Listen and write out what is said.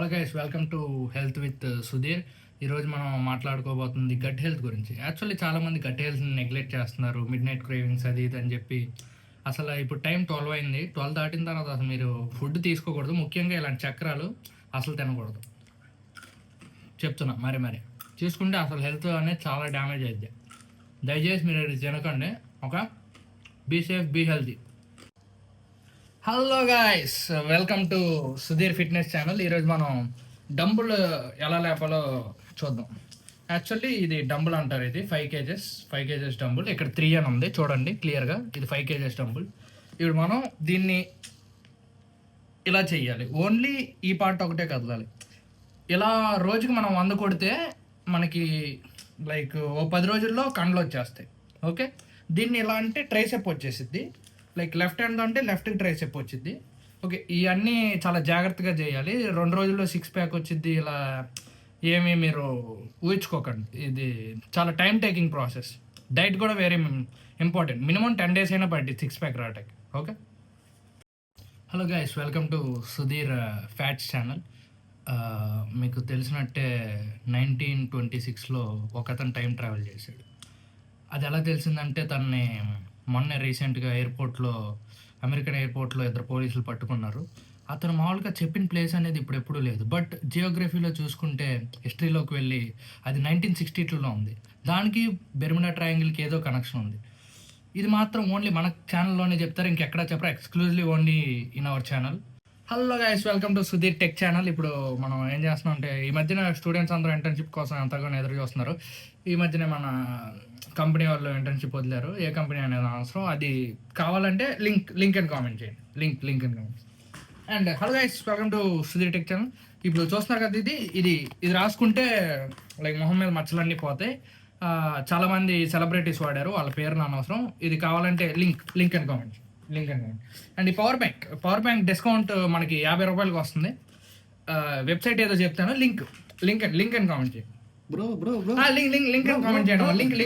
Hello guys, welcome to health with Sudheer. ఈరోజు మనం మాట్లాడుకోబోతుంది gut health గురించి. యాక్చువల్లీ చాలామంది గట్ హెల్త్ని నెగ్లెక్ట్ చేస్తున్నారు, మిడ్ నైట్ క్రేవింగ్స్ అది ఇది అని చెప్పి. అసలు ఇప్పుడు టైం 12 అయింది. 12 దాటిన తర్వాత అసలు మీరు ఫుడ్ తీసుకోకూడదు, ముఖ్యంగా ఇలాంటి చక్రాలు అసలు తినకూడదు. చెప్తున్నా మరి తీసుకుంటే అసలు హెల్త్ అనేది చాలా డ్యామేజ్ అయింది. దయచేసి మీరు అది తినకండి. Okay, be safe, be healthy. Hello guys, welcome to Sudheer fitness channel. ఈరోజు మనం డంబుల్ ఎలా లేపాలో చూద్దాం. యాక్చువల్లీ ఇది డంబుల్ అంటారు. ఇది 5 కేజెస్ డంబుల్. ఇక్కడ 3 అని ఉంది, చూడండి క్లియర్గా. ఇది 5 కేజెస్ డంబుల్. ఇప్పుడు మనం దీన్ని ఇలా చెయ్యాలి. ఓన్లీ ఈ పార్ట్ ఒకటే కదలాలి. ఇలా రోజుకి మనం 100 కొడితే మనకి లైక్ ఓ 10 రోజుల్లో కండ్లు వచ్చేస్తాయి. ఓకే, దీన్ని ఇలా అంటే ట్రైసెప్ వచ్చేసిద్ది. లైక్ లెఫ్ట్ హ్యాండ్ అంటే లెఫ్ట్కి ట్రైసెప్ వచ్చింది. ఓకే, ఇవన్నీ చాలా జాగ్రత్తగా చేయాలి. 2 రోజుల్లో 6 ప్యాక్ వచ్చింది. ఇలా ఏమీ మీరు ఊహించుకోకండి. ఇది చాలా టైం టేకింగ్ ప్రాసెస్. డైట్ కూడా వెరీ ఇంపార్టెంట్. మినిమం 10 days అయినా పడుతుంది 6 ప్యాక్ రావడానికి. Okay, hello guys, welcome to Sudheer fats channel. మీకు తెలిసినట్టే 1926లో ఒక అతను టైం ట్రావెల్ చేశాడు. అది ఎలా తెలిసిందంటే తనని మొన్న రీసెంట్గా అమెరికన్ ఎయిర్పోర్ట్లో 2 పోలీసులు పట్టుకున్నారు. అతను మామూలుగా చెప్పిన ప్లేస్ అనేది ఇప్పుడు ఎప్పుడూ లేదు. బట్ జియోగ్రఫీలో చూసుకుంటే, హిస్టరీలోకి వెళ్ళి అది 1962లో ఉంది. దానికి బెర్ముడా ట్రయాంగిల్కి ఏదో కనెక్షన్ ఉంది. ఇది మాత్రం ఓన్లీ మన ఛానల్లోనే చెప్తారు, ఇంకెక్కడా చెప్పరు. Exclusively only in our channel. Hello guys, welcome to Sudheer tech channel. ఇప్పుడు మనం ఏం చేస్తున్నాం అంటే, ఈ మధ్యన స్టూడెంట్స్ అందరూ ఇంటర్న్షిప్ కోసం ఎంతగానో ఎదురు చూస్తున్నారు. ఈ మధ్యనే మన కంపెనీ వాళ్ళు ఇంటర్న్షిప్ వదిలేరు. ఏ కంపెనీ అనేది అవసరం, అది కావాలంటే లింక్ అండ్ కామెంట్ చేయండి. Link and comment. And hello guys, welcome to Sudheer tech channel. ఇప్పుడు చూస్తున్నారు కదా, ఇది రాసుకుంటే లైక్ మొహం మీద మచ్చలన్నీ పోతాయి. చాలామంది సెలబ్రిటీస్ వాడారు, వాళ్ళ పేరు అనవసరం. ఇది కావాలంటే లింక్ అండ్ కామెంట్. అండ్ ఈ పవర్ బ్యాంక్ డిస్కౌంట్ మనకి 50 రూపాయలకి వస్తుంది. వెబ్సైట్ ఏదో చెప్తాను, లింక్ అండ్ కామెంట్ చేయండి. బ్రో లింక్ అండ్ కామెంట్ చేయండి. లింక్